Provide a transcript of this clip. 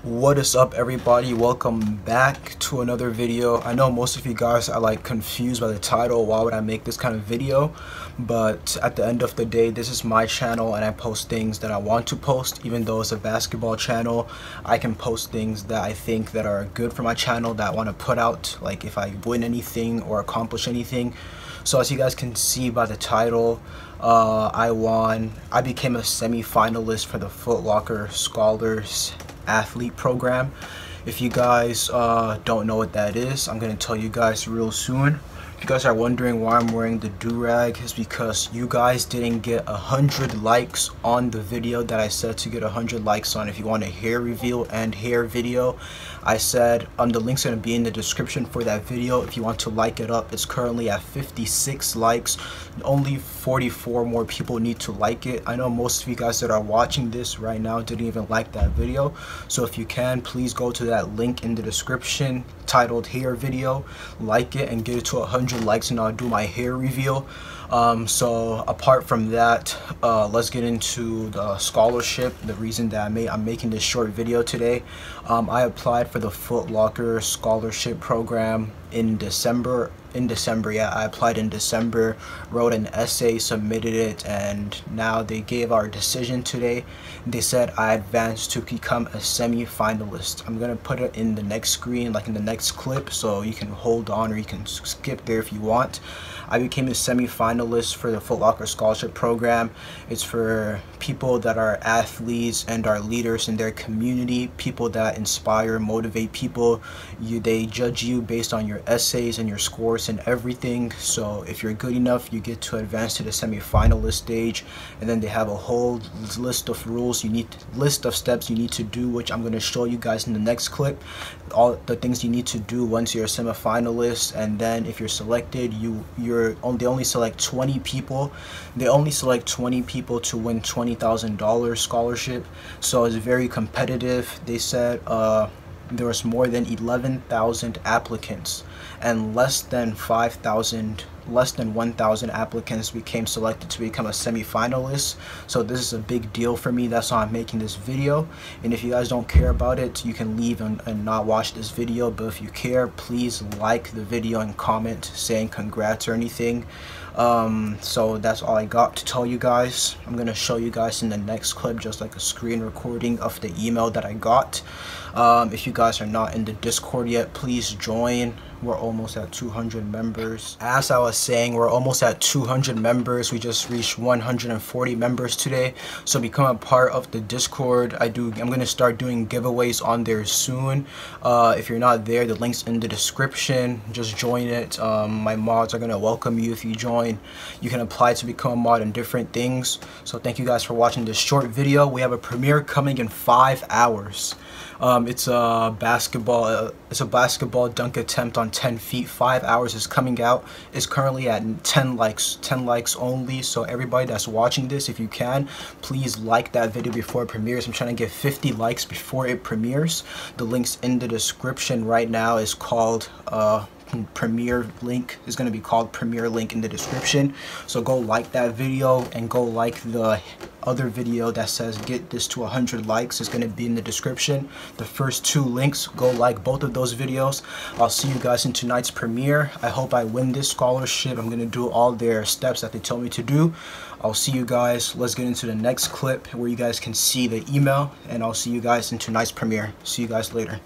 What is up, everybody? Welcome back to another video. I know most of you guys are like confused by the title. Why would I make this kind of video? But at the end of the day, this is my channel and I post things that I want to post. Even though it's a basketball channel, I can post things that I think that are good for my channel, that I want to put out, like if I win anything or accomplish anything. So as you guys can see by the title, I became a semi-finalist for the Foot Locker Scholars Athlete program. If you guys don't know what that is, I'm gonna tell you guys real soon. If you guys are wondering why I'm wearing the do-rag, is because you guys didn't get 100 likes on the video that I said to get 100 likes on. If you want a hair reveal and hair video, I said the link's gonna be in the description for that video. If you want to like it up, it's currently at 56 likes. Only 44 more people need to like it. I know most of you guys that are watching this right now didn't even like that video, so if you can, please go to that link in the description titled hair video, like it and get it to 100 likes, and I'll do my hair reveal. So apart from that, let's get into the scholarship. The reason that I'm making this short video today, I applied for the Foot Locker scholarship program in December. Yeah, I applied in December, wrote an essay, submitted it, and now they gave our decision today. They said I advanced to become a semi-finalist. I'm gonna put it in the next screen, like in the next clip, so you can hold on or you can skip there if you want. I became a semi-finalist for the Foot Locker scholarship program. It's for people that are athletes and are leaders in their community, people that inspire, motivate people. They judge you based on your essays and your scores and everything. So if you're good enough, you get to advance to the semi-finalist stage, and then they have a whole list of rules list of steps you need to do, which I'm going to show you guys in the next clip. All the things you need to do once you're a semi-finalist, and then if you're selected, they only select 20 people. They only select 20 people to win $20,000 scholarship, so it's very competitive. They said there was more than 11,000 applicants, and less than 1,000 applicants became selected to become a semi-finalist. So this is a big deal for me. That's why I'm making this video. And if you guys don't care about it, you can leave and not watch this video. But if you care, please like the video and comment saying congrats or anything. So that's all I got to tell you guys. I'm gonna show you guys in the next clip just like a screen recording of the email that I got. If you guys are not in the Discord yet, please join. We're almost at 200 members. As I was saying, we're almost at 200 members. We just reached 140 members today. So become a part of the Discord. I'm gonna start doing giveaways on there soon. If you're not there, the link's in the description. Just join it. My mods are gonna welcome you if you join. You can apply to become a mod in different things. So thank you guys for watching this short video. We have a premiere coming in 5 hours. It's a basketball dunk attempt on 10 feet. 5 hours is coming out. It's currently at 10 likes only. So everybody that's watching this, if you can, please like that video before it premieres. I'm trying to get 50 likes before it premieres. The link's in the description right now. Is called premiere link is going to be called premiere link in the description. So go like that video and go like the other video that says get this to 100 likes. Is going to be in the description. The first 2 links, go like both of those videos. I'll see you guys in tonight's premiere. I hope I win this scholarship. I'm going to do all their steps that they tell me to do. I'll see you guys. Let's get into the next clip where you guys can see the email, and I'll see you guys in tonight's premiere. See you guys later.